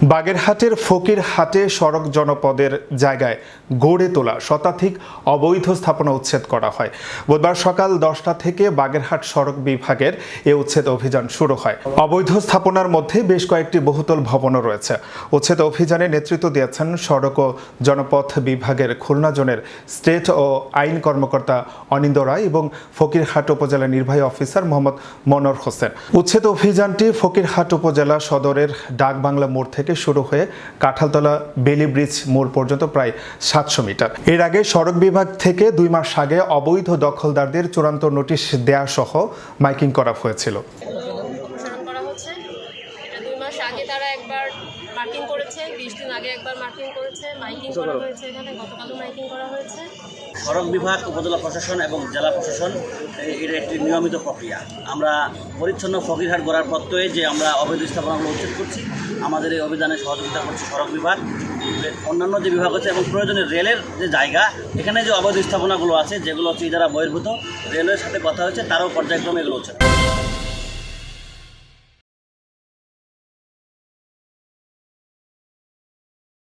বাগেরহাটের ফকিরহাটে সড়ক জনপদের জায়গায় গড়ে তোলা শতাধিক অবৈধ স্থাপনা উচ্ছেদ করা হয়। বুধবার সকাল 10টা থেকে বাগেরহাট সড়ক বিভাগের এ উচ্ছেদ অভিযান শুরু হয়। অবৈধ স্থাপনার মধ্যে বেশ কয়েকটি বহুতল ভবনও রয়েছে। উচ্ছেদ অভিযানে নেতৃত্ব দিয়েছেন সড়ক ও জনপথ বিভাগের খুলনা জোনের স্টেট ও আইন কর্মকর্তা অনিন্দ রায় এবং ফকিরহাট উপজেলা নির্বাহী অফিসার মোহাম্মদ মনোর হোসেন। উচ্ছেদ অভিযানটি ফকিরহাট উপজেলা সদরের ডাকবাংলা মোড় থেকে শুরু হয়ে কাঁঠালতলা বেলি ব্রিজ মোড় পর্যন্ত প্রায় 700 মিটার। এর আগে সড়ক বিভাগ থেকে 2 মাস আগে অবৈধ দখলদারদের চূড়ান্ত নোটিশ দেয়া সহ মাইকিং করা হয়েছিল। আগে তারা একবার মার্কিং করেছে, 20 দিন আগে একবার মার্কিং করেছে, মাইকিং করা হয়েছে, এখানে গতকালও মাইকিং করা হয়েছে। সড়ক বিভাগ, উপজেলা প্রশাসন এবং জেলা প্রশাসন এর একটি নিয়মিত প্রক্রিয়া। আমরা পরিচ্ছন্ন ফকিরহাট গড়ার প্রত্যয়ে যে আমরা অবৈধ স্থাপনাগুলো উচ্ছেদ করছি, আমাদের এই অভিযানে সহযোগিতা করছে সড়ক বিভাগ, অন্যান্য যে বিভাগ আছে এবং প্রয়োজনে রেলের যে জায়গা, এখানে যে অবৈধ স্থাপনাগুলো আছে যেগুলো হচ্ছে যারা বহির্ভূত, রেলের সাথে কথা হয়েছে, তারাও পর্যায়ক্রমে এগুলো উচ্ছেদ।